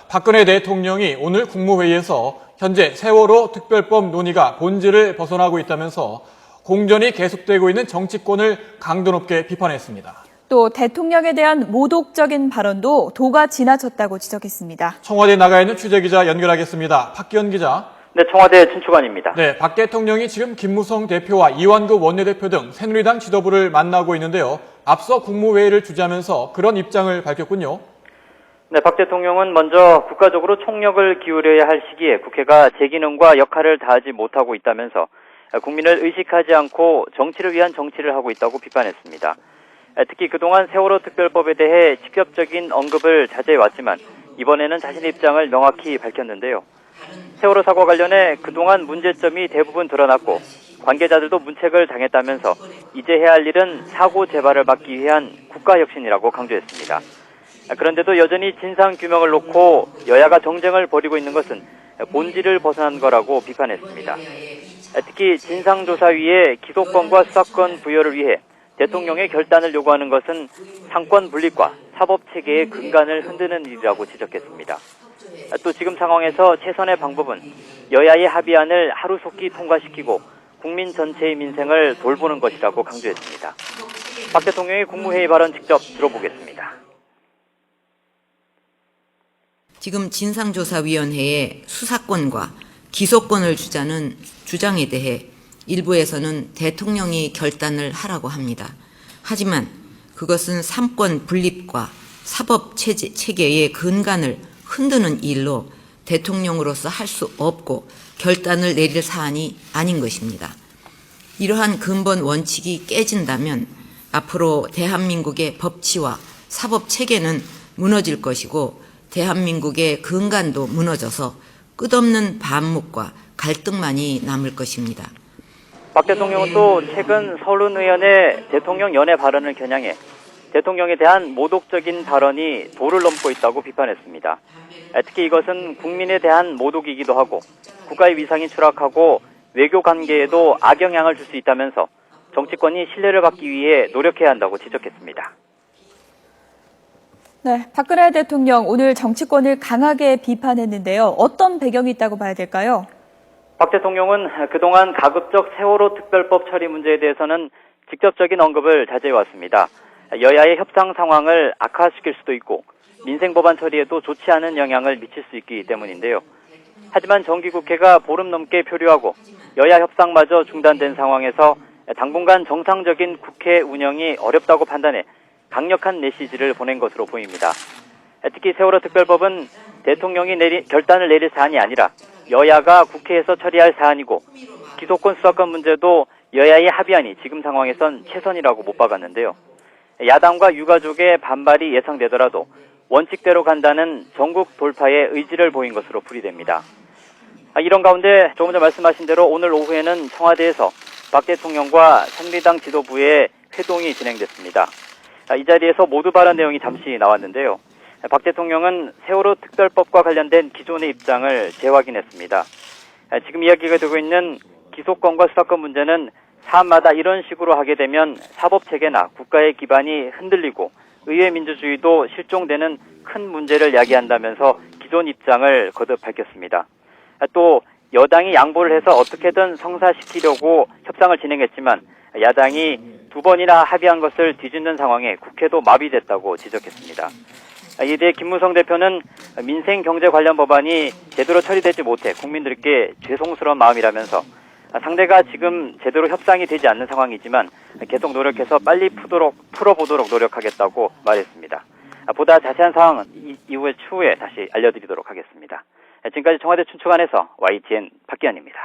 박근혜 대통령이 오늘 국무회의에서 현재 세월호 특별법 논의가 본질을 벗어나고 있다면서 공전이 계속되고 있는 정치권을 강도 높게 비판했습니다. 또 대통령에 대한 모독적인 발언도 도가 지나쳤다고 지적했습니다. 청와대에 나가 있는 취재기자 연결하겠습니다. 박기현 기자. 네, 청와대 춘추관입니다. 네, 박 대통령이 지금 김무성 대표와 이완구 원내대표 등 새누리당 지도부를 만나고 있는데요. 앞서 국무회의를 주재하면서 그런 입장을 밝혔군요. 네, 박 대통령은 먼저 국가적으로 총력을 기울여야 할 시기에 국회가 제 기능과 역할을 다하지 못하고 있다면서 국민을 의식하지 않고 정치를 위한 정치를 하고 있다고 비판했습니다. 특히 그동안 세월호 특별법에 대해 직접적인 언급을 자제해왔지만 이번에는 자신의 입장을 명확히 밝혔는데요. 세월호 사고 관련해 그동안 문제점이 대부분 드러났고 관계자들도 문책을 당했다면서 이제 해야 할 일은 사고 재발을 막기 위한 국가혁신이라고 강조했습니다. 그런데도 여전히 진상규명을 놓고 여야가 정쟁을 벌이고 있는 것은 본질을 벗어난 거라고 비판했습니다. 특히 진상조사위에 기소권과 수사권 부여를 위해 대통령의 결단을 요구하는 것은 상권 분립과 사법체계의 근간을 흔드는 일이라고 지적했습니다. 또 지금 상황에서 최선의 방법은 여야의 합의안을 하루속히 통과시키고 국민 전체의 민생을 돌보는 것이라고 강조했습니다. 박 대통령의 국무회의 발언 직접 들어보겠습니다. 지금 진상조사위원회에 수사권과 기소권을 주자는 주장에 대해 일부에서는 대통령이 결단을 하라고 합니다. 하지만 그것은 삼권 분립과 사법 체계의 근간을 흔드는 일로 대통령으로서 할 수 없고 결단을 내릴 사안이 아닌 것입니다. 이러한 근본 원칙이 깨진다면 앞으로 대한민국의 법치와 사법 체계는 무너질 것이고 대한민국의 근간도 무너져서 끝없는 반목과 갈등만이 남을 것입니다. 박 대통령은 또 최근 서른 의원의 대통령 연애 발언을 겨냥해 대통령에 대한 모독적인 발언이 도를 넘고 있다고 비판했습니다. 특히 이것은 국민에 대한 모독이기도 하고 국가의 위상이 추락하고 외교 관계에도 악영향을 줄 수 있다면서 정치권이 신뢰를 받기 위해 노력해야 한다고 지적했습니다. 네, 박근혜 대통령 오늘 정치권을 강하게 비판했는데요. 어떤 배경이 있다고 봐야 될까요? 박 대통령은 그동안 가급적 세월호 특별법 처리 문제에 대해서는 직접적인 언급을 자제해왔습니다. 여야의 협상 상황을 악화시킬 수도 있고 민생 법안 처리에도 좋지 않은 영향을 미칠 수 있기 때문인데요. 하지만 정기국회가 보름 넘게 표류하고 여야 협상마저 중단된 상황에서 당분간 정상적인 국회 운영이 어렵다고 판단해 강력한 메시지를 보낸 것으로 보입니다. 특히 세월호 특별법은 대통령이 결단을 내릴 사안이 아니라 여야가 국회에서 처리할 사안이고 기소권 수사권 문제도 여야의 합의안이 지금 상황에선 최선이라고 못 박았는데요. 야당과 유가족의 반발이 예상되더라도 원칙대로 간다는 전국 돌파의 의지를 보인 것으로 풀이됩니다. 이런 가운데 조금 전 말씀하신 대로 오늘 오후에는 청와대에서 박 대통령과 새누리당 지도부의 회동이 진행됐습니다. 이 자리에서 모두 발언 내용이 잠시 나왔는데요. 박 대통령은 세월호 특별법과 관련된 기존의 입장을 재확인했습니다. 지금 이야기가 되고 있는 기소권과 수사권 문제는 사안마다 이런 식으로 하게 되면 사법체계나 국가의 기반이 흔들리고 의회 민주주의도 실종되는 큰 문제를 야기한다면서 기존 입장을 거듭 밝혔습니다. 또 여당이 양보를 해서 어떻게든 성사시키려고 협상을 진행했지만 야당이 두 번이나 합의한 것을 뒤집는 상황에 국회도 마비됐다고 지적했습니다. 이에 대해 김무성 대표는 민생 경제 관련 법안이 제대로 처리되지 못해 국민들께 죄송스러운 마음이라면서 상대가 지금 제대로 협상이 되지 않는 상황이지만 계속 노력해서 빨리 풀어보도록 노력하겠다고 말했습니다. 보다 자세한 상황은 이후에 추후에 다시 알려드리도록 하겠습니다. 지금까지 청와대 춘추관에서 YTN 박기현입니다.